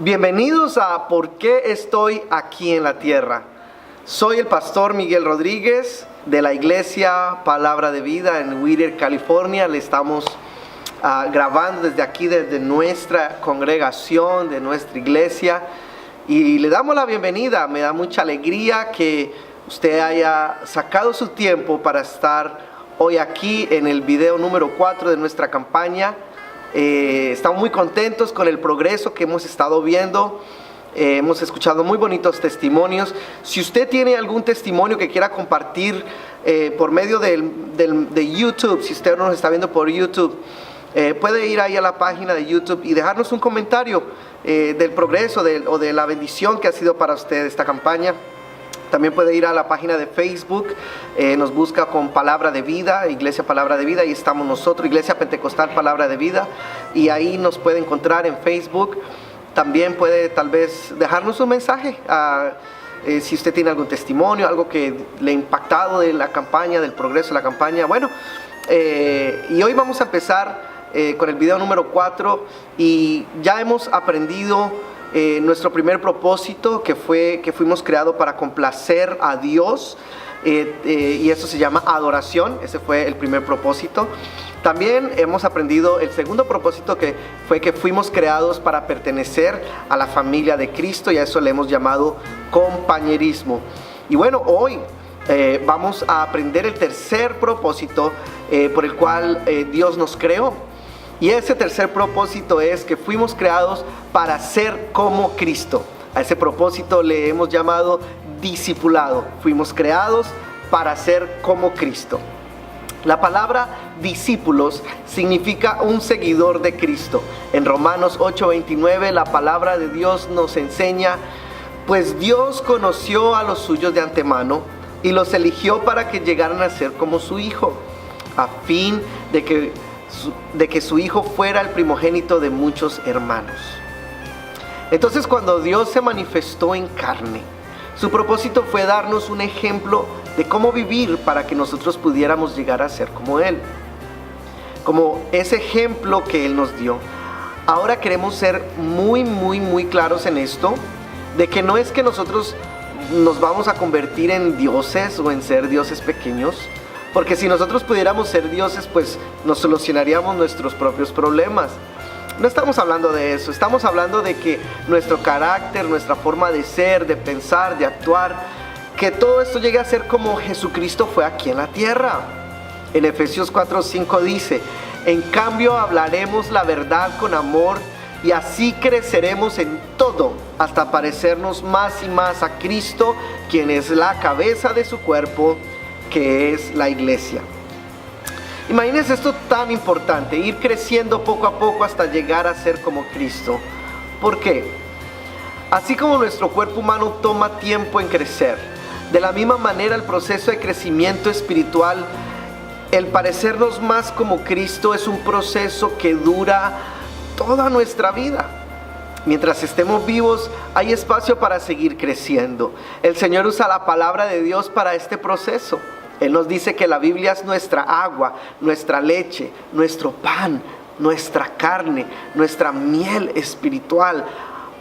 Bienvenidos a ¿Por qué estoy aquí en la tierra? Soy el pastor Miguel Rodríguez de la iglesia Palabra de Vida en Whittier, California. Le estamos grabando desde aquí, desde nuestra congregación, de nuestra iglesia. Y le damos la bienvenida. Me da mucha alegría que usted haya sacado su tiempo para estar hoy aquí en el video número 4 de nuestra campaña. Estamos muy contentos con el progreso que hemos estado viendo. Hemos escuchado muy bonitos testimonios. Si usted tiene algún testimonio que quiera compartir por medio de YouTube, si usted nos está viendo por YouTube, puede ir ahí a la página de YouTube y dejarnos un comentario del progreso o de la bendición que ha sido para usted esta campaña. También puede ir a la página de Facebook, nos busca con Palabra de Vida, Iglesia Palabra de Vida, ahí estamos nosotros, Iglesia Pentecostal Palabra de Vida, y ahí nos puede encontrar en Facebook. También puede tal vez dejarnos un mensaje, si usted tiene algún testimonio, algo que le ha impactado de la campaña, del progreso de la campaña. Bueno, y hoy vamos a empezar con el video número 4 y ya hemos aprendido nuestro primer propósito, que fuimos creados para complacer a Dios, y eso se llama adoración. Ese fue el primer propósito. También hemos aprendido el segundo propósito, que fue que fuimos creados para pertenecer a la familia de Cristo, y a eso le hemos llamado compañerismo. Y bueno, hoy vamos a aprender el tercer propósito por el cual Dios nos creó. Y ese tercer propósito es que fuimos creados para ser como Cristo. A ese propósito le hemos llamado discipulado. Fuimos creados para ser como Cristo. La palabra discípulos significa un seguidor de Cristo. En Romanos 8:29 la palabra de Dios nos enseña: pues Dios conoció a los suyos de antemano y los eligió para que llegaran a ser como su Hijo, a fin de que su Hijo fuera el primogénito de muchos hermanos. Entonces, cuando Dios se manifestó en carne, su propósito fue darnos un ejemplo de cómo vivir para que nosotros pudiéramos llegar a ser como Él, como ese ejemplo que Él nos dio. Ahora queremos ser muy claros en esto, de que no es que nosotros nos vamos a convertir en dioses o en ser dioses pequeños, porque si nosotros pudiéramos ser dioses, pues nos solucionaríamos nuestros propios problemas. No estamos hablando de eso. Estamos hablando de que nuestro carácter, nuestra forma de ser, de pensar, de actuar, que todo esto llegue a ser como Jesucristo fue aquí en la tierra. En Efesios 4:5 dice: en cambio hablaremos la verdad con amor, y así creceremos en todo hasta parecernos más y más a Cristo, quien es la cabeza de su cuerpo, que es la iglesia. Imagínense esto tan importante, ir creciendo poco a poco hasta llegar a ser como Cristo. ¿Por qué? Así como nuestro cuerpo humano toma tiempo en crecer, de la misma manera el proceso de crecimiento espiritual, el parecernos más como Cristo, es un proceso que dura toda nuestra vida. Mientras estemos vivos, hay espacio para seguir creciendo. El Señor usa la palabra de Dios para este proceso. Él nos dice que la Biblia es nuestra agua, nuestra leche, nuestro pan, nuestra carne, nuestra miel espiritual.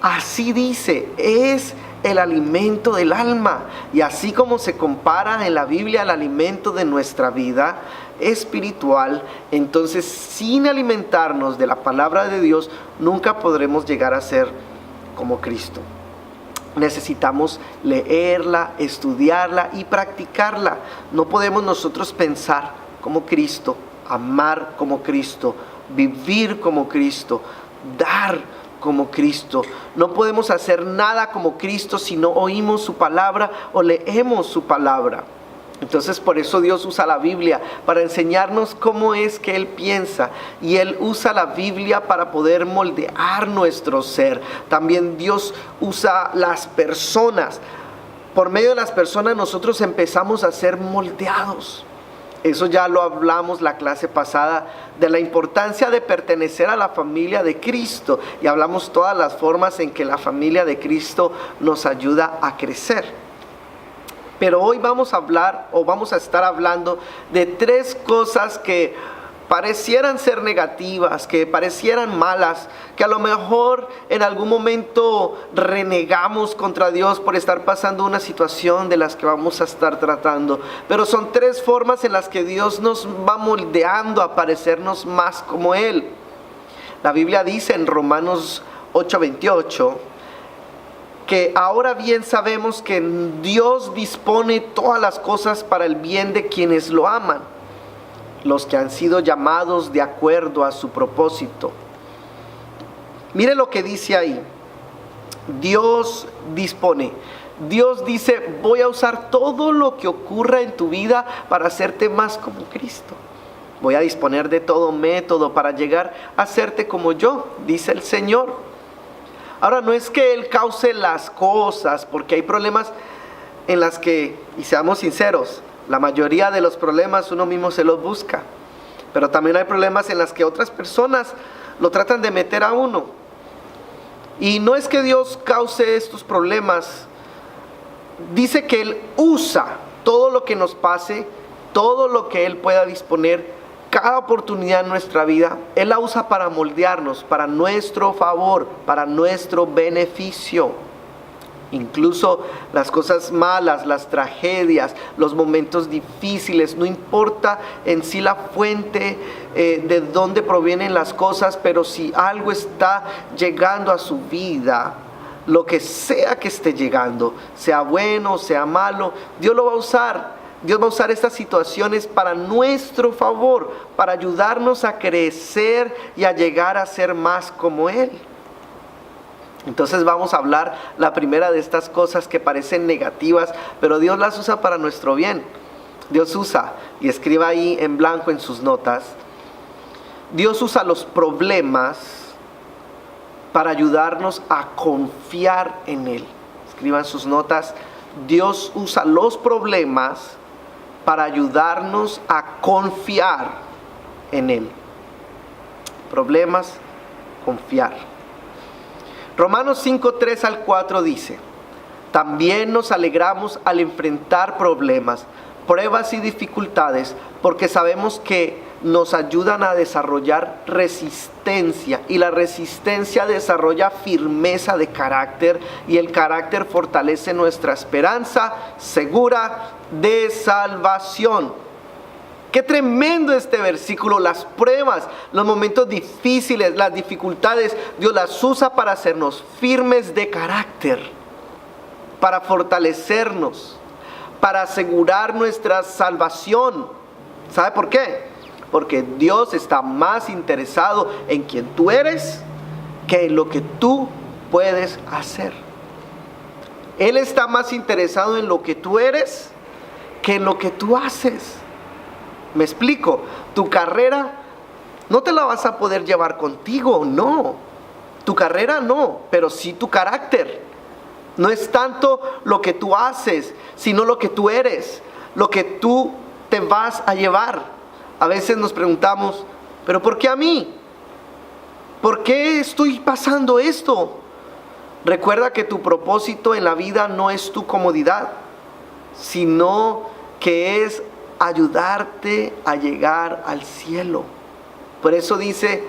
Así dice, es el alimento del alma. Y así como se compara en la Biblia el alimento de nuestra vida espiritual, entonces sin alimentarnos de la palabra de Dios, nunca podremos llegar a ser como Cristo. Necesitamos leerla, estudiarla y practicarla. No podemos nosotros pensar como Cristo, amar como Cristo, vivir como Cristo, dar como Cristo. No podemos hacer nada como Cristo si no oímos su palabra o leemos su palabra. Entonces, por eso Dios usa la Biblia para enseñarnos cómo es que Él piensa, y Él usa la Biblia para poder moldear nuestro ser. También Dios usa las personas. Por medio de las personas nosotros empezamos a ser moldeados. Eso ya lo hablamos la clase pasada, de la importancia de pertenecer a la familia de Cristo, y hablamos todas las formas en que la familia de Cristo nos ayuda a crecer. Pero hoy vamos a estar hablando de tres cosas que parecieran ser negativas, que parecieran malas, que a lo mejor en algún momento renegamos contra Dios por estar pasando una situación de las que vamos a estar tratando. Pero son tres formas en las que Dios nos va moldeando a parecernos más como Él. La Biblia dice en Romanos 8:28 que ahora bien sabemos que Dios dispone todas las cosas para el bien de quienes lo aman, los que han sido llamados de acuerdo a su propósito. Mire lo que dice ahí. Dios dispone. Dios dice, voy a usar todo lo que ocurra en tu vida para hacerte más como Cristo. Voy a disponer de todo método para llegar a hacerte como yo, dice el Señor. Ahora, no es que Él cause las cosas, porque hay problemas en las que, y seamos sinceros, la mayoría de los problemas uno mismo se los busca. Pero también hay problemas en las que otras personas lo tratan de meter a uno. Y no es que Dios cause estos problemas. Dice que Él usa todo lo que nos pase, todo lo que Él pueda disponer, cada oportunidad en nuestra vida, Él la usa para moldearnos, para nuestro favor, para nuestro beneficio. Incluso las cosas malas, las tragedias, los momentos difíciles, no importa en sí la fuente de dónde provienen las cosas, pero si algo está llegando a su vida, lo que sea que esté llegando, sea bueno, sea malo, Dios lo va a usar. Dios va a usar estas situaciones para nuestro favor, para ayudarnos a crecer y a llegar a ser más como Él. Entonces vamos a hablar la primera de estas cosas que parecen negativas, pero Dios las usa para nuestro bien. Dios usa, y escriba ahí en blanco en sus notas, Dios usa los problemas para ayudarnos a confiar en Él. Escriban sus notas, Dios usa los problemas para ayudarnos a confiar en Él. Problemas, confiar. Romanos 5, 3 al 4 dice, también nos alegramos al enfrentar problemas, pruebas y dificultades, porque sabemos que nos ayudan a desarrollar resistencia, y la resistencia desarrolla firmeza de carácter, y el carácter fortalece nuestra esperanza segura de salvación. Qué tremendo este versículo. Las pruebas, los momentos difíciles, las dificultades, Dios las usa para hacernos firmes de carácter, para fortalecernos, para asegurar nuestra salvación. ¿Sabe por qué? Porque Dios está más interesado en quien tú eres que en lo que tú puedes hacer. Él está más interesado en lo que tú eres que en lo que tú haces. Me explico, tu carrera no te la vas a poder llevar contigo, no. Tu carrera no, pero sí tu carácter. No es tanto lo que tú haces, sino lo que tú eres, lo que tú te vas a llevar. A veces nos preguntamos, ¿pero por qué a mí? ¿Por qué estoy pasando esto? Recuerda que tu propósito en la vida no es tu comodidad, sino que es ayudarte a llegar al cielo. Por eso dice,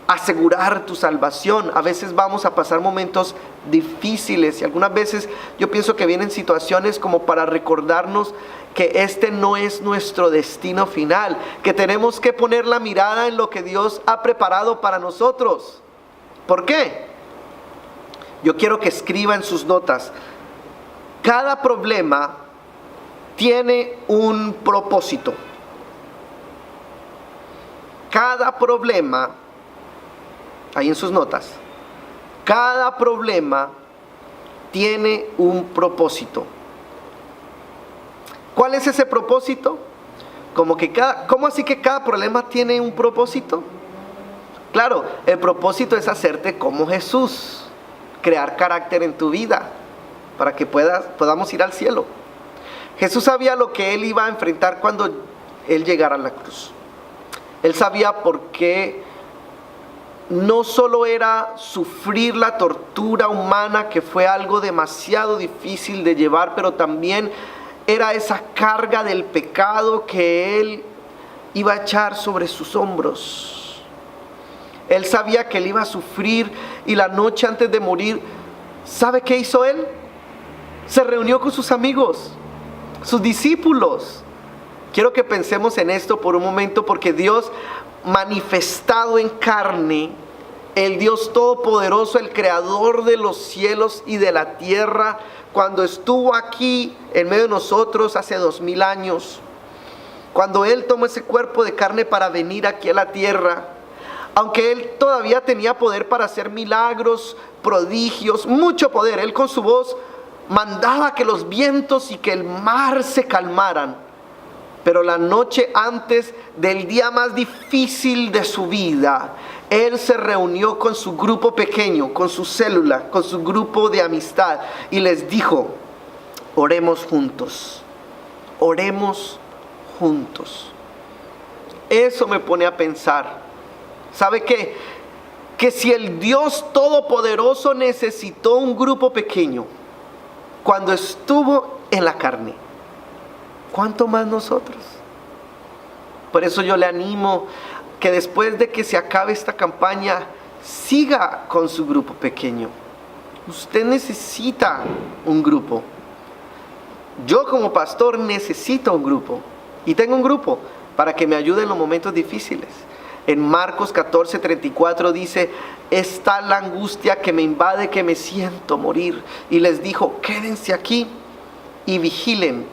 asegurar tu salvación. A veces vamos a pasar momentos difíciles y algunas veces yo pienso que vienen situaciones como para recordarnos que este no es nuestro destino final, que tenemos que poner la mirada en lo que Dios ha preparado para nosotros. ¿Por qué? Yo quiero que escriba en sus notas, cada problema tiene un propósito. Cada problema, ahí en sus notas, cada problema tiene un propósito. ¿Cuál es ese propósito? ¿Cómo así que cada problema tiene un propósito? Claro, el propósito es hacerte como Jesús, crear carácter en tu vida, para que podamos ir al cielo. Jesús sabía lo que Él iba a enfrentar cuando Él llegara a la cruz. Él sabía por qué no solo era sufrir la tortura humana, que fue algo demasiado difícil de llevar, pero también era esa carga del pecado que Él iba a echar sobre sus hombros. Él sabía que él iba a sufrir, y la noche antes de morir, ¿sabe qué hizo él? Se reunió con sus amigos, sus discípulos. Quiero que pensemos en esto por un momento, porque Dios manifestado en carne, el Dios todopoderoso, el creador de los cielos y de la tierra, cuando estuvo aquí en medio de nosotros hace 2000 años, cuando Él tomó ese cuerpo de carne para venir aquí a la tierra, aunque Él todavía tenía poder para hacer milagros, prodigios, mucho poder, Él con su voz mandaba que los vientos y que el mar se calmaran. Pero la noche antes del día más difícil de su vida, Él se reunió con su grupo pequeño, con su célula, con su grupo de amistad, y les dijo: oremos juntos, oremos juntos. Eso me pone a pensar, ¿sabe qué? Que si el Dios Todopoderoso necesitó un grupo pequeño cuando estuvo en la carne, ¿cuánto más nosotros? Por eso yo le animo que después de que se acabe esta campaña, siga con su grupo pequeño. Usted necesita un grupo. Yo como pastor necesito un grupo. Y tengo un grupo para que me ayude en los momentos difíciles. En Marcos 14:34 dice: es tal la angustia que me invade que me siento morir. Y les dijo: quédense aquí y vigilen.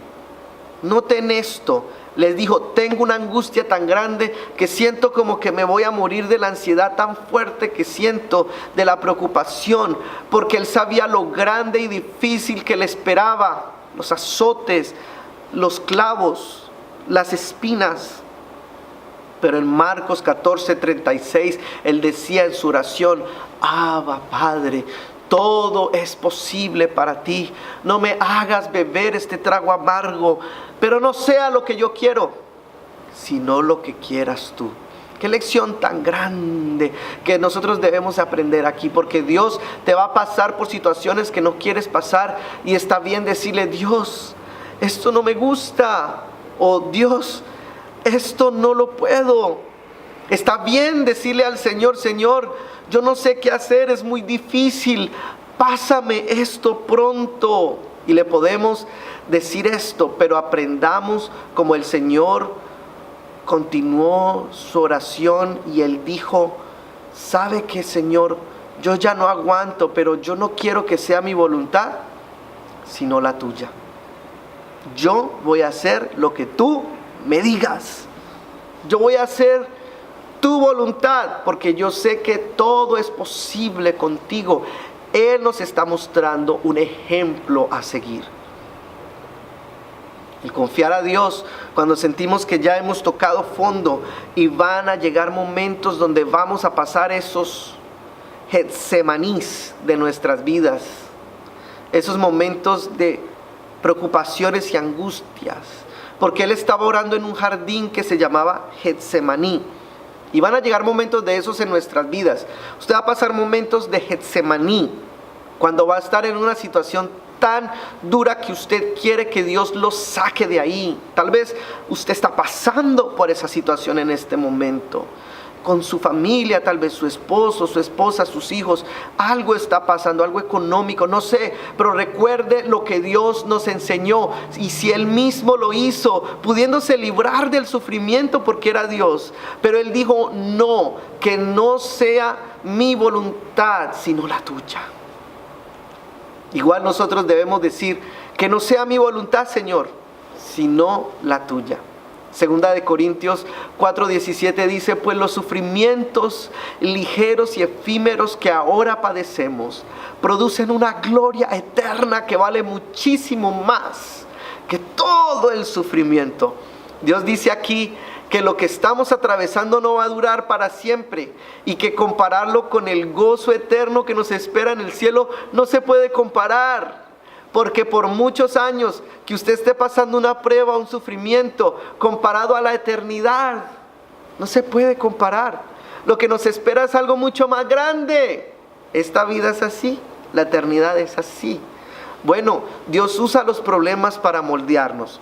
Noten esto, les dijo: tengo una angustia tan grande que siento como que me voy a morir, de la ansiedad tan fuerte que siento, de la preocupación, porque Él sabía lo grande y difícil que le esperaba, los azotes, los clavos, las espinas. Pero en Marcos 14:36 Él decía en su oración: Abba, Padre, todo es posible para ti. No me hagas beber este trago amargo, pero no sea lo que yo quiero, sino lo que quieras tú. Qué lección tan grande que nosotros debemos aprender aquí, porque Dios te va a pasar por situaciones que no quieres pasar, y está bien decirle: Dios, esto no me gusta, o Dios, esto no lo puedo. Está bien decirle al Señor: Señor, yo no sé qué hacer, es muy difícil, pásame esto pronto. Y le podemos decir esto, pero aprendamos como el Señor continuó su oración, y Él dijo: ¿sabe qué, Señor? Yo ya no aguanto, pero yo no quiero que sea mi voluntad, sino la tuya. Yo voy a hacer lo que tú me digas. Yo voy a hacer tu voluntad, porque yo sé que todo es posible contigo. Él nos está mostrando un ejemplo a seguir. El confiar a Dios cuando sentimos que ya hemos tocado fondo, y van a llegar momentos donde vamos a pasar esos getsemanís de nuestras vidas, esos momentos de preocupaciones y angustias, porque Él estaba orando en un jardín que se llamaba Getsemaní. Y van a llegar momentos de esos en nuestras vidas. Usted va a pasar momentos de Getsemaní, cuando va a estar en una situación tan dura que usted quiere que Dios lo saque de ahí. Tal vez usted está pasando por esa situación en este momento, con su familia, tal vez su esposo, su esposa, sus hijos. Algo está pasando, algo económico, no sé, pero recuerde lo que Dios nos enseñó. Y si Él mismo lo hizo, pudiéndose librar del sufrimiento porque era Dios, pero Él dijo: no, que no sea mi voluntad, sino la tuya. Igual nosotros debemos decir: que no sea mi voluntad, Señor, sino la tuya. Segunda de Corintios 4:17 dice: pues los sufrimientos ligeros y efímeros que ahora padecemos producen una gloria eterna que vale muchísimo más que todo el sufrimiento. Dios dice aquí que lo que estamos atravesando no va a durar para siempre, y que compararlo con el gozo eterno que nos espera en el cielo no se puede comparar. Porque por muchos años que usted esté pasando una prueba, un sufrimiento, comparado a la eternidad, no se puede comparar. Lo que nos espera es algo mucho más grande. Esta vida es así, la eternidad es así. Bueno, Dios usa los problemas para moldearnos.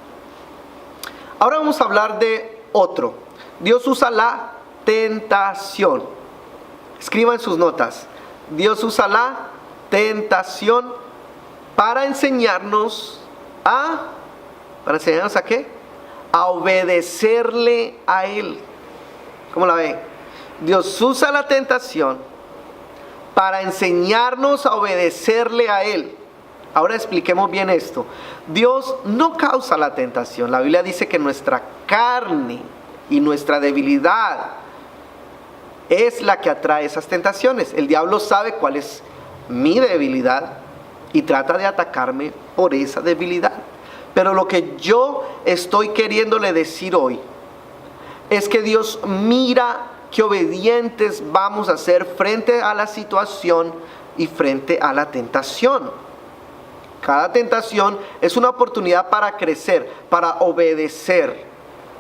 Ahora vamos a hablar de otro. Dios usa la tentación. Escriban sus notas. Dios usa la tentación para enseñarnos ¿para enseñarnos a qué? A obedecerle a Él. ¿Cómo la ve? Dios usa la tentación para enseñarnos a obedecerle a Él. Ahora expliquemos bien esto. Dios no causa la tentación. La Biblia dice que nuestra carne y nuestra debilidad es la que atrae esas tentaciones. El diablo sabe cuál es mi debilidad y trata de atacarme por esa debilidad. Pero lo que yo estoy queriéndole decir hoy es que Dios mira qué obedientes vamos a ser frente a la situación y frente a la tentación. Cada tentación es una oportunidad para crecer, para obedecer,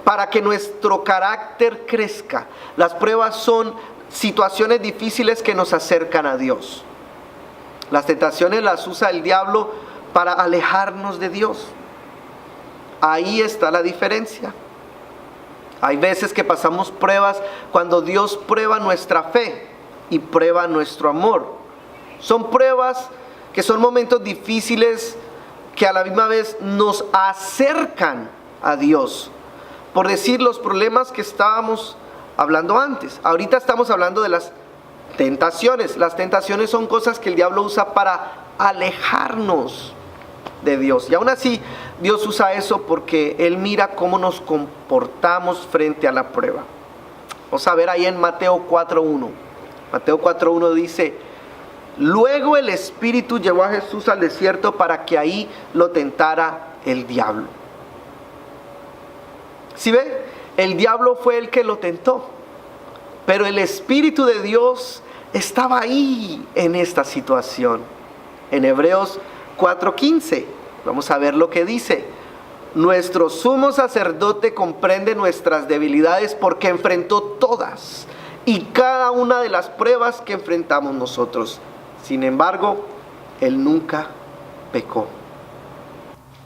para que nuestro carácter crezca. Las pruebas son situaciones difíciles que nos acercan a Dios. Las tentaciones las usa el diablo para alejarnos de Dios. Ahí está la diferencia. Hay veces que pasamos pruebas cuando Dios prueba nuestra fe y prueba nuestro amor. Son pruebas que son momentos difíciles que a la misma vez nos acercan a Dios. Por decir los problemas que estábamos hablando antes. Ahorita estamos hablando de las tentaciones. Las tentaciones son cosas que el diablo usa para alejarnos de Dios. Y aún así, Dios usa eso porque Él mira cómo nos comportamos frente a la prueba. Vamos a ver ahí en Mateo 4:1. Mateo 4:1 dice: luego el Espíritu llevó a Jesús al desierto para que ahí lo tentara el diablo. ¿Sí ve? El diablo fue el que lo tentó, pero el Espíritu de Dios estaba ahí en esta situación. En Hebreos 4:15, vamos a ver lo que dice. Nuestro sumo sacerdote comprende nuestras debilidades porque enfrentó todas y cada una de las pruebas que enfrentamos nosotros. Sin embargo, Él nunca pecó.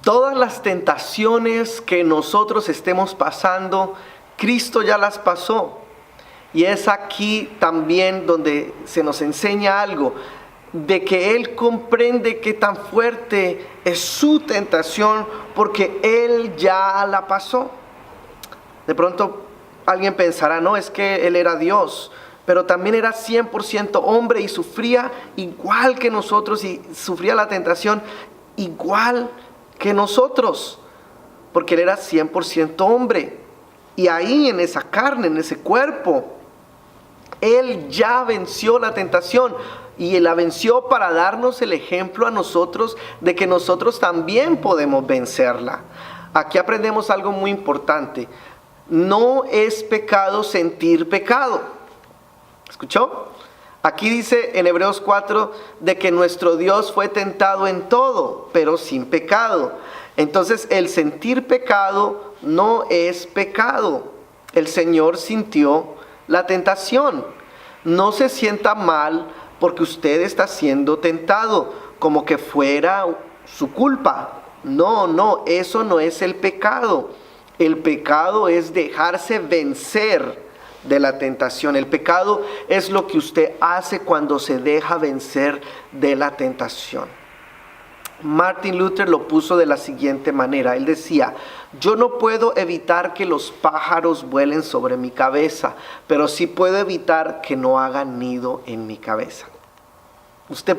Todas las tentaciones que nosotros estemos pasando, Cristo ya las pasó. Y es aquí también donde se nos enseña algo, de que Él comprende qué tan fuerte es su tentación, porque Él ya la pasó. De pronto alguien pensará, no, es que Él era Dios, pero también era 100% hombre y sufría igual que nosotros y sufría la tentación igual que nosotros, porque Él era 100% hombre. Y ahí en esa carne, en ese cuerpo, Él ya venció la tentación y la venció para darnos el ejemplo a nosotros de que nosotros también podemos vencerla. Aquí aprendemos algo muy importante. No es pecado sentir pecado. ¿Escuchó? Aquí dice en Hebreos 4 de que nuestro Dios fue tentado en todo, pero sin pecado. Entonces el sentir pecado no es pecado. El Señor sintió la tentación. No se sienta mal porque usted está siendo tentado, como que fuera su culpa. No, eso no es el pecado. El pecado es dejarse vencer de la tentación. El pecado es lo que usted hace cuando se deja vencer de la tentación. Martin Luther lo puso de la siguiente manera. Él decía: yo no puedo evitar que los pájaros vuelen sobre mi cabeza, pero sí puedo evitar que no hagan nido en mi cabeza. Usted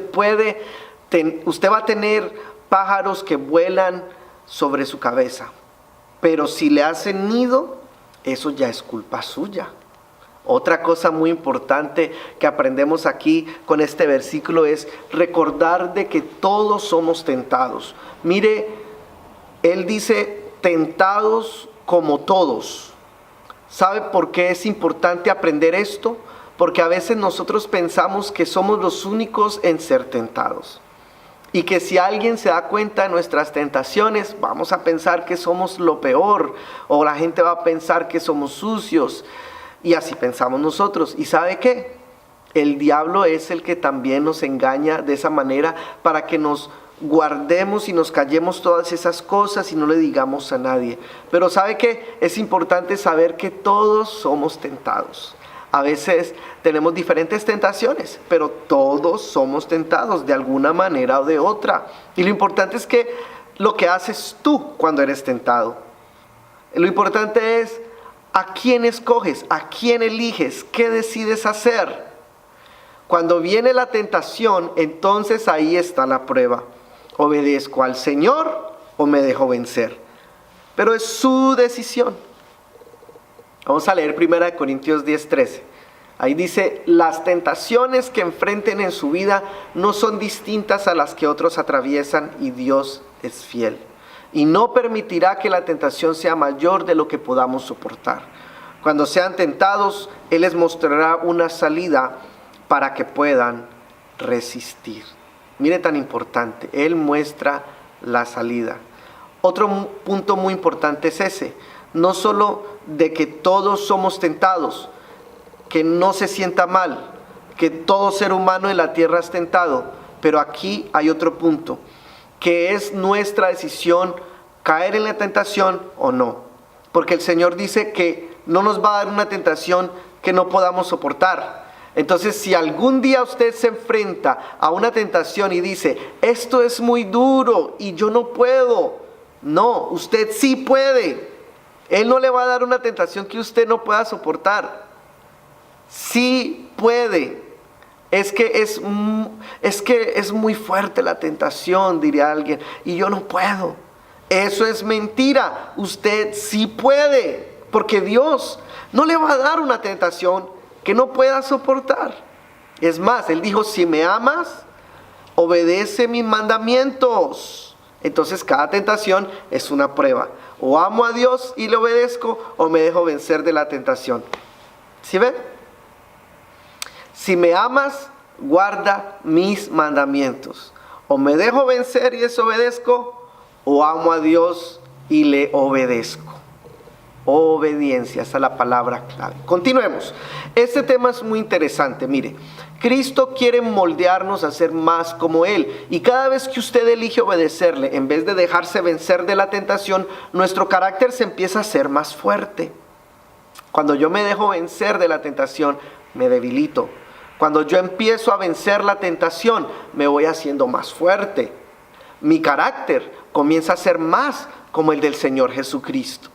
va a tener pájaros que vuelan sobre su cabeza, pero si le hacen nido, eso ya es culpa suya. Otra cosa muy importante que aprendemos aquí con este versículo es recordar de que todos somos tentados. Mire, él dice tentados como todos. ¿Sabe por qué es importante aprender esto? Porque a veces nosotros pensamos que somos los únicos en ser tentados. Y que si alguien se da cuenta de nuestras tentaciones, vamos a pensar que somos lo peor. O la gente va a pensar que somos sucios. Y así pensamos nosotros. ¿Y sabe qué? El diablo es el que también nos engaña de esa manera para que nos guardemos y nos callemos todas esas cosas y no le digamos a nadie. Pero ¿sabe qué? Es importante saber que todos somos tentados. A veces tenemos diferentes tentaciones, pero todos somos tentados de alguna manera o de otra. Y lo importante es que lo que haces tú cuando eres tentado. Lo importante es a quién escoges, a quién eliges, qué decides hacer. Cuando viene la tentación, entonces ahí está la prueba. ¿Obedezco al Señor o me dejo vencer? Pero es su decisión. Vamos a leer 1 Corintios 10:13. Ahí dice: las tentaciones que enfrenten en su vida no son distintas a las que otros atraviesan, y Dios es fiel. Y no permitirá que la tentación sea mayor de lo que podamos soportar. Cuando sean tentados, Él les mostrará una salida para que puedan resistir. Mire, tan importante, Él muestra la salida. Otro punto muy importante es ese: no solo de que todos somos tentados, que no se sienta mal, que todo ser humano en la tierra es tentado, pero aquí hay otro punto, que es nuestra decisión caer en la tentación o no. Porque el Señor dice que no nos va a dar una tentación que no podamos soportar. Entonces, si algún día usted se enfrenta a una tentación y dice: esto es muy duro y yo no puedo, no, usted sí puede. Él no le va a dar una tentación que usted no pueda soportar. Sí puede. Es que es muy fuerte la tentación, diría alguien, y yo no puedo. Eso es mentira. Usted sí puede, porque Dios no le va a dar una tentación que no pueda soportar. Es más, Él dijo: si me amas, obedece mis mandamientos. Entonces cada tentación es una prueba. O amo a Dios y le obedezco, o me dejo vencer de la tentación. ¿Sí ven? Si me amas, guarda mis mandamientos. O me dejo vencer y desobedezco, o amo a Dios y le obedezco. Obediencia, esa es la palabra clave. Continuemos. Este tema es muy interesante. Mire, Cristo quiere moldearnos a ser más como Él. Y cada vez que usted elige obedecerle, en vez de dejarse vencer de la tentación, nuestro carácter se empieza a hacer más fuerte. Cuando yo me dejo vencer de la tentación, me debilito. Cuando yo empiezo a vencer la tentación, me voy haciendo más fuerte. Mi carácter comienza a ser más como el del Señor Jesucristo.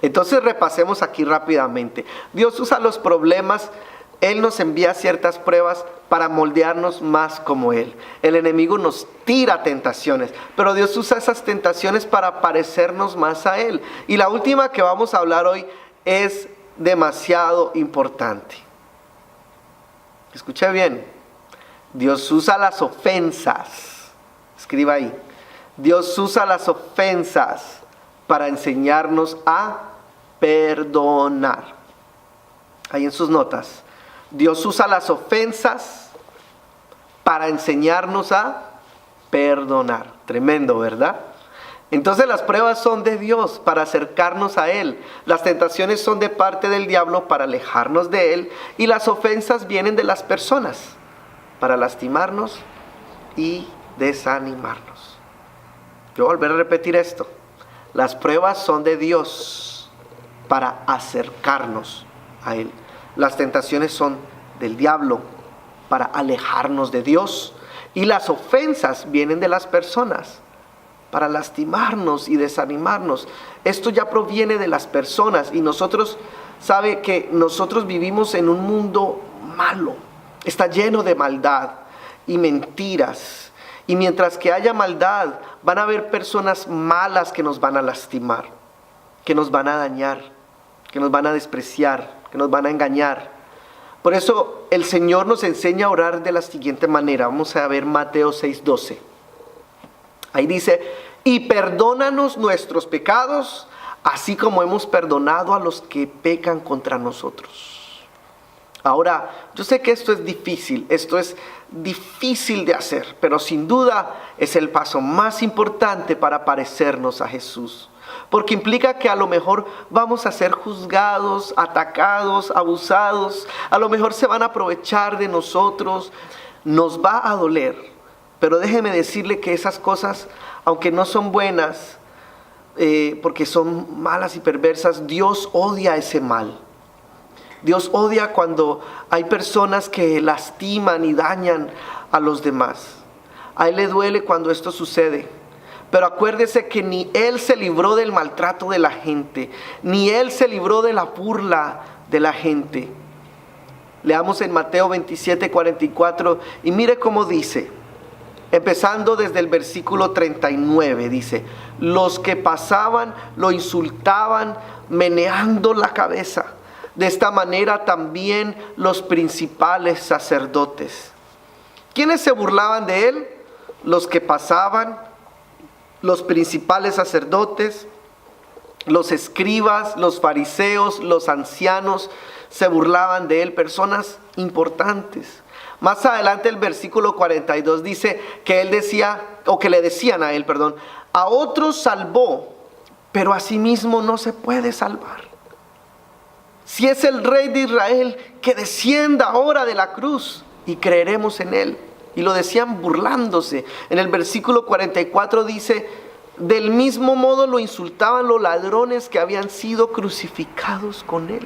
Entonces repasemos aquí rápidamente. Dios usa los problemas, Él nos envía ciertas pruebas para moldearnos más como Él. El enemigo nos tira tentaciones, pero Dios usa esas tentaciones para parecernos más a Él. Y la última que vamos a hablar hoy es demasiado importante. Escuche bien. Dios usa las ofensas. Escriba ahí. Dios usa las ofensas para enseñarnos a perdonar. Ahí en sus notas. Dios usa las ofensas para enseñarnos a perdonar. Tremendo, ¿verdad? Entonces las pruebas son de Dios para acercarnos a Él. Las tentaciones son de parte del diablo para alejarnos de Él. Y las ofensas vienen de las personas para lastimarnos y desanimarnos. Yo volveré a repetir esto. Las pruebas son de Dios para acercarnos a Él. Las tentaciones son del diablo para alejarnos de Dios. Y las ofensas vienen de las personas para lastimarnos y desanimarnos. Esto ya proviene de las personas. Y nosotros, sabe que nosotros vivimos en un mundo malo. Está lleno de maldad y mentiras. Y mientras que haya maldad, van a haber personas malas que nos van a lastimar, que nos van a dañar, que nos van a despreciar, que nos van a engañar. Por eso el Señor nos enseña a orar de la siguiente manera. Vamos a ver Mateo 6:12. Ahí dice: y perdónanos nuestros pecados, así como hemos perdonado a los que pecan contra nosotros. Ahora, yo sé que esto es difícil de hacer, pero sin duda es el paso más importante para parecernos a Jesús. Porque implica que a lo mejor vamos a ser juzgados, atacados, abusados, a lo mejor se van a aprovechar de nosotros, nos va a doler, Pero déjeme decirle que esas cosas, aunque no son buenas, porque son malas y perversas, Dios odia ese mal. Dios odia cuando hay personas que lastiman y dañan a los demás. A Él le duele cuando esto sucede. Pero acuérdese que ni Él se libró del maltrato de la gente, ni Él se libró de la burla de la gente. Leamos en Mateo 27:44 y mire cómo dice, empezando desde el versículo 39, dice: los que pasaban lo insultaban meneando la cabeza. De esta manera también los principales sacerdotes. ¿Quiénes se burlaban de Él? Los que pasaban, los principales sacerdotes, los escribas, los fariseos, los ancianos se burlaban de Él, personas importantes. Más adelante el versículo 42 dice que Él decía, o que le decían a Él, perdón, a otros salvó, pero a sí mismo no se puede salvar. Si es el Rey de Israel, que descienda ahora de la cruz y creeremos en Él. Y lo decían burlándose. En el versículo 44 dice: del mismo modo lo insultaban los ladrones que habían sido crucificados con Él.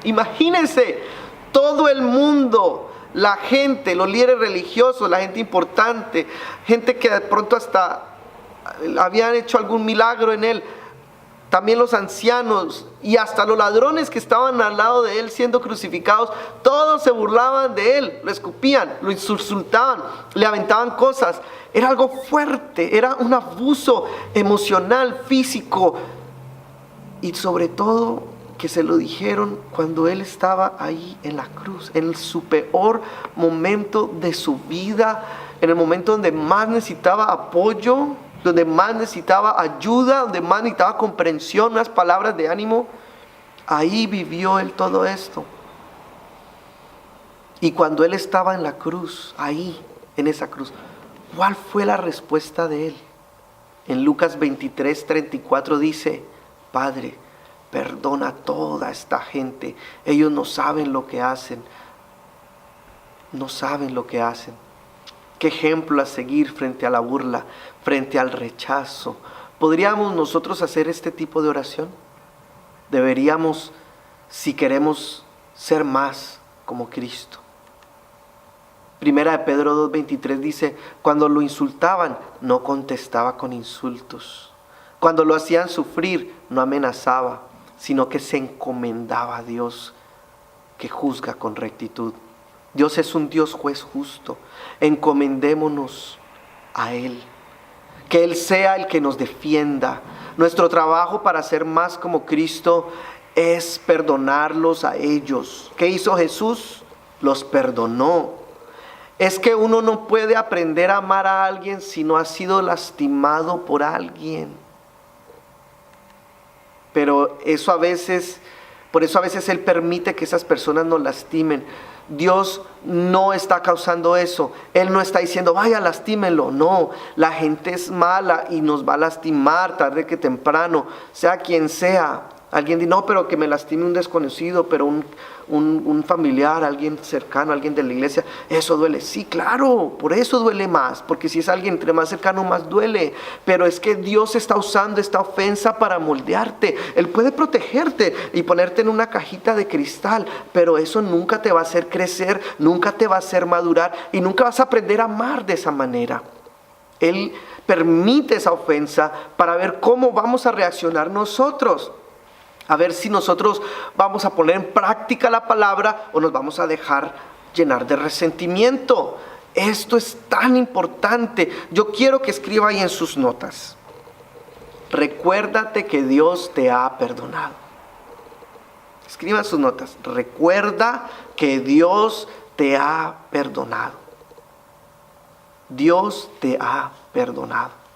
Imagínense, todo el mundo, la gente, los líderes religiosos, la gente importante, gente que de pronto hasta habían hecho algún milagro en Él, también los ancianos y hasta los ladrones que estaban al lado de Él siendo crucificados, todos se burlaban de Él, lo escupían, lo insultaban, le aventaban cosas. Era algo fuerte, era un abuso emocional, físico, y sobre todo que se lo dijeron cuando Él estaba ahí en la cruz, en su peor momento de su vida, en el momento donde más necesitaba apoyo, donde más necesitaba ayuda, donde más necesitaba comprensión, unas palabras de ánimo. Ahí vivió Él todo esto. Y cuando Él estaba en la cruz, ahí, en esa cruz, ¿cuál fue la respuesta de Él? En Lucas 23:34 dice: Padre, perdona a toda esta gente. Ellos no saben lo que hacen. No saben lo que hacen. Qué ejemplo a seguir frente a la burla, frente al rechazo. ¿Podríamos nosotros hacer este tipo de oración? Deberíamos, si queremos ser más como Cristo. Primera de Pedro 2:23 dice: cuando lo insultaban, no contestaba con insultos. Cuando lo hacían sufrir, no amenazaba, sino que se encomendaba a Dios, que juzga con rectitud. Dios es un Dios juez justo. Encomendémonos a Él. Que Él sea el que nos defienda. Nuestro trabajo para ser más como Cristo es perdonarlos a ellos. ¿Qué hizo Jesús? Los perdonó. Es que uno no puede aprender a amar a alguien si no ha sido lastimado por alguien. Pero eso a veces, por eso a veces Él permite que esas personas nos lastimen. Dios no está causando eso. Él no está diciendo: vaya, lastímenlo. No, la gente es mala y nos va a lastimar tarde que temprano, sea quien sea. Alguien dice: no, pero que me lastime un desconocido, pero un familiar, alguien cercano, alguien de la iglesia, eso duele. Sí, claro, por eso duele más, porque si es alguien entre más cercano, más duele. Pero es que Dios está usando esta ofensa para moldearte. Él puede protegerte y ponerte en una cajita de cristal, pero eso nunca te va a hacer crecer, nunca te va a hacer madurar y nunca vas a aprender a amar de esa manera. Él permite esa ofensa para ver cómo vamos a reaccionar nosotros. A ver si nosotros vamos a poner en práctica la palabra o nos vamos a dejar llenar de resentimiento. Esto es tan importante. Yo quiero que escriba ahí en sus notas: recuérdate que Dios te ha perdonado. Escriba en sus notas: recuerda que Dios te ha perdonado. Dios te ha perdonado.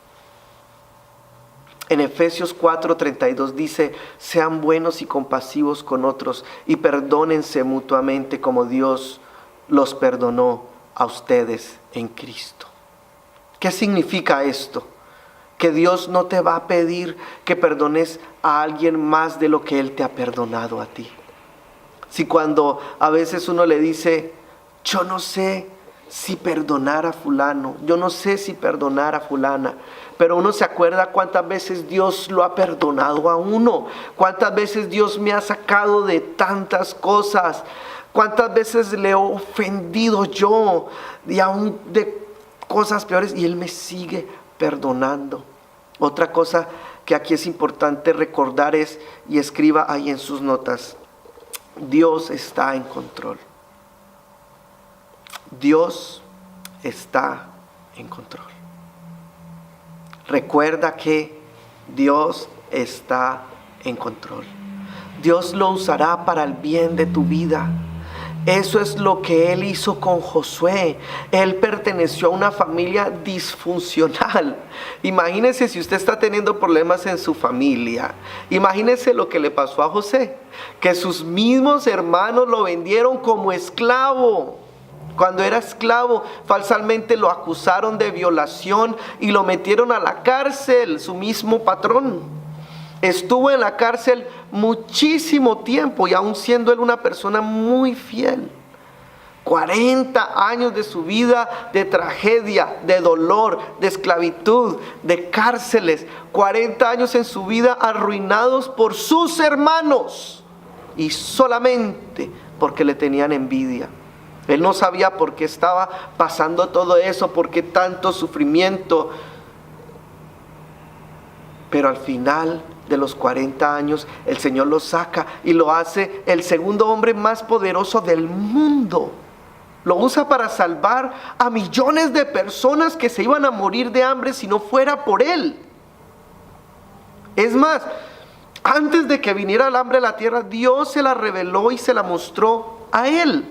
En Efesios 4:32 dice: sean buenos y compasivos con otros y perdónense mutuamente como Dios los perdonó a ustedes en Cristo. ¿Qué significa esto? Que Dios no te va a pedir que perdones a alguien más de lo que Él te ha perdonado a ti. Si cuando a veces uno le dice: yo no sé si perdonar a fulano, yo no sé si perdonar a fulana, pero uno se acuerda cuántas veces Dios lo ha perdonado a uno, cuántas veces Dios me ha sacado de tantas cosas, cuántas veces le he ofendido yo y aún de cosas peores y Él me sigue perdonando. Otra cosa que aquí es importante recordar es, y escriba ahí en sus notas, Dios está en control. Dios está en control. Recuerda que Dios está en control. Dios lo usará para el bien de tu vida. Eso es lo que Él hizo con Josué. Él perteneció a una familia disfuncional. Imagínese si usted está teniendo problemas en su familia. Imagínese lo que le pasó a José, que sus mismos hermanos lo vendieron como esclavo. Cuando era esclavo, falsamente lo acusaron de violación y lo metieron a la cárcel, su mismo patrón. Estuvo en la cárcel muchísimo tiempo y aún siendo él una persona muy fiel. 40 años de su vida de tragedia, de dolor, de esclavitud, de cárceles. 40 años en su vida arruinados por sus hermanos y solamente porque le tenían envidia. Él no sabía por qué estaba pasando todo eso, por qué tanto sufrimiento. Pero al final de los 40 años, el Señor lo saca y lo hace el segundo hombre más poderoso del mundo. Lo usa para salvar a millones de personas que se iban a morir de hambre si no fuera por Él. Es más, antes de que viniera el hambre a la tierra, Dios se la reveló y se la mostró a Él.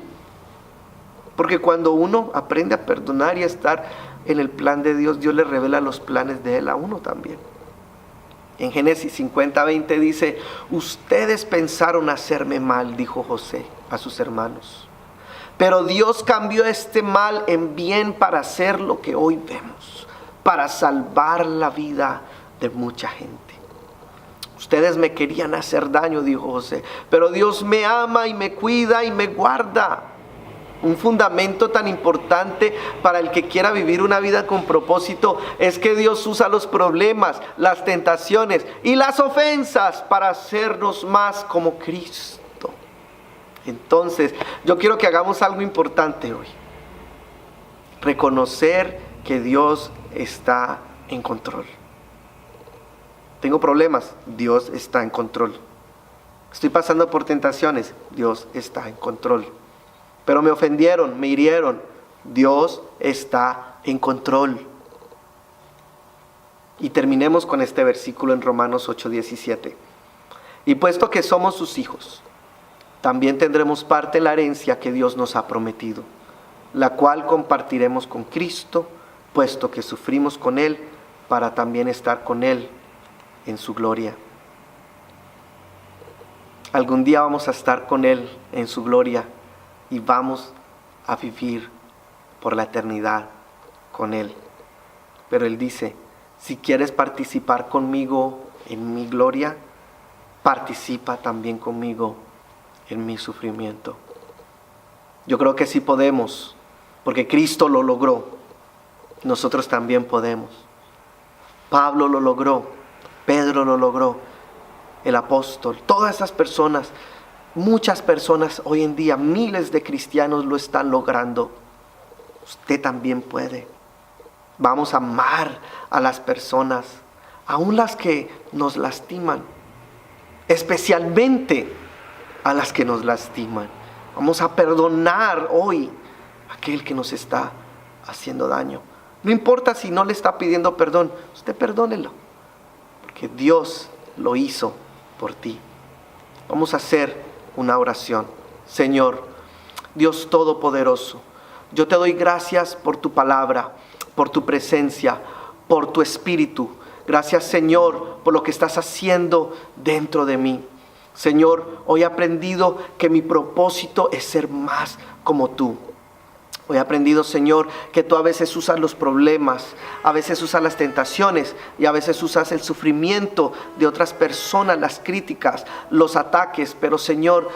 Porque cuando uno aprende a perdonar y a estar en el plan de Dios, Dios le revela los planes de Él a uno también. En Génesis 50:20 dice, ustedes pensaron hacerme mal, dijo José a sus hermanos. Pero Dios cambió este mal en bien para hacer lo que hoy vemos, para salvar la vida de mucha gente. Ustedes me querían hacer daño, dijo José, pero Dios me ama y me cuida y me guarda. Un fundamento tan importante para el que quiera vivir una vida con propósito es que Dios usa los problemas, las tentaciones y las ofensas para hacernos más como Cristo. Entonces, yo quiero que hagamos algo importante hoy. Reconocer que Dios está en control. Tengo problemas, Dios está en control. Estoy pasando por tentaciones, Dios está en control. Pero me ofendieron, me hirieron. Dios está en control. Y terminemos con este versículo en Romanos 8:17. Y puesto que somos sus hijos, también tendremos parte en la herencia que Dios nos ha prometido, la cual compartiremos con Cristo, puesto que sufrimos con Él, para también estar con Él en su gloria. Algún día vamos a estar con Él en su gloria. Y vamos a vivir por la eternidad con Él. Pero Él dice, si quieres participar conmigo en mi gloria, participa también conmigo en mi sufrimiento. Yo creo que sí podemos, porque Cristo lo logró. Nosotros también podemos. Pablo lo logró, Pedro lo logró, el apóstol, todas esas personas. Muchas personas hoy en día, miles de cristianos lo están logrando. Usted también puede. Vamos a amar a las personas, aun las que nos lastiman, especialmente a las que nos lastiman. Vamos a perdonar hoy a aquel que nos está haciendo daño. No importa si no le está pidiendo perdón, usted perdónelo, porque Dios lo hizo por ti. Vamos a hacer una oración. Señor, Dios Todopoderoso, yo te doy gracias por tu palabra, por tu presencia, por tu espíritu. Gracias, Señor, por lo que estás haciendo dentro de mí. Señor, hoy he aprendido que mi propósito es ser más como tú. Hoy he aprendido, Señor, que tú a veces usas los problemas, a veces usas las tentaciones y a veces usas el sufrimiento de otras personas, las críticas, los ataques. Pero, Señor,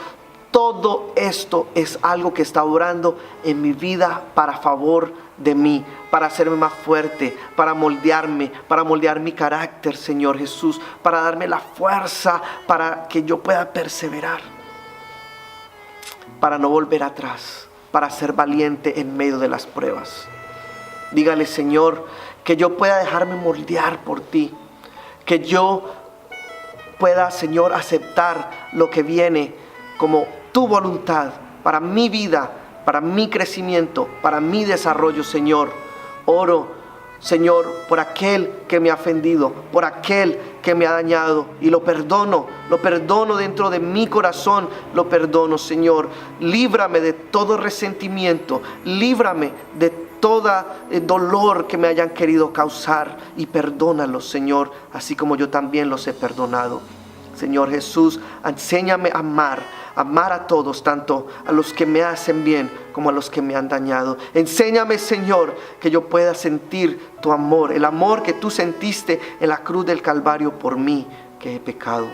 todo esto es algo que está obrando en mi vida para favor de mí, para hacerme más fuerte, para moldear mi carácter, Señor Jesús, para darme la fuerza para que yo pueda perseverar, para no volver atrás, para ser valiente en medio de las pruebas. Dígale, Señor, que yo pueda dejarme moldear por ti, que yo pueda, Señor, aceptar lo que viene como tu voluntad para mi vida, para mi crecimiento, para mi desarrollo, Señor. Oro, Señor, por aquel que me ha ofendido, por aquel que me ha dañado, y lo perdono dentro de mi corazón, lo perdono, Señor. Líbrame de todo resentimiento, líbrame de todo dolor que me hayan querido causar, y perdónalos, Señor, así como yo también los he perdonado. Señor Jesús, enséñame a amar a todos, tanto a los que me hacen bien como a los que me han dañado. Enséñame, Señor, que yo pueda sentir tu amor, el amor que tú sentiste en la cruz del Calvario por mí, que he pecado.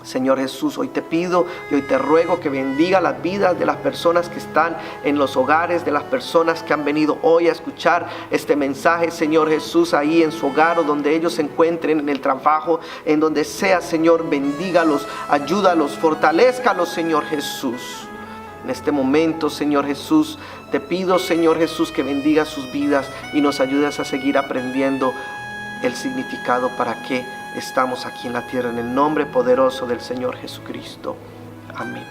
Señor Jesús, hoy te pido y hoy te ruego que bendiga las vidas de las personas que están en los hogares, de las personas que han venido hoy a escuchar este mensaje, Señor Jesús, ahí en su hogar o donde ellos se encuentren, en el trabajo, en donde sea, Señor, bendígalos, ayúdalos, fortalézcalos, Señor Jesús. En este momento, Señor Jesús, te pido, Señor Jesús, que bendiga sus vidas y nos ayudes a seguir aprendiendo el significado para qué estamos aquí en la tierra, en el nombre poderoso del Señor Jesucristo. Amén.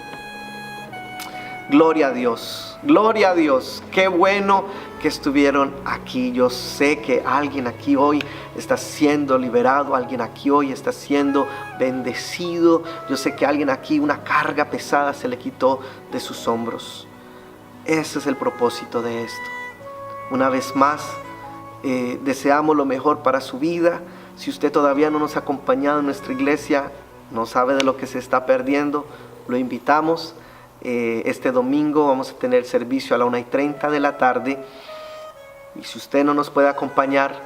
Gloria a Dios, gloria a Dios. Qué bueno que estuvieron aquí. Yo sé que alguien aquí hoy está siendo liberado, alguien aquí hoy está siendo bendecido. Yo sé que alguien aquí una carga pesada se le quitó de sus hombros. Ese es el propósito de esto. Una vez más, deseamos lo mejor para su vida. Si usted todavía no nos ha acompañado en nuestra iglesia, no sabe de lo que se está perdiendo, lo invitamos. Este domingo vamos a tener servicio a la 1:30 de la tarde. Y si usted no nos puede acompañar,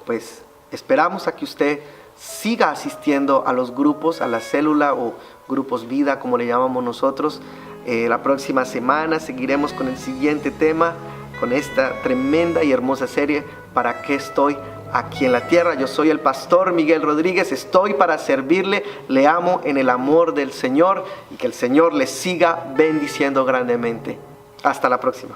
pues esperamos a que usted siga asistiendo a los grupos, a la célula o grupos vida, como le llamamos nosotros. La próxima semana seguiremos con el siguiente tema, con esta tremenda y hermosa serie, ¿para qué estoy aquí en la tierra? Yo soy el pastor Miguel Rodríguez, estoy para servirle, le amo en el amor del Señor, y que el Señor le siga bendiciendo grandemente. Hasta la próxima.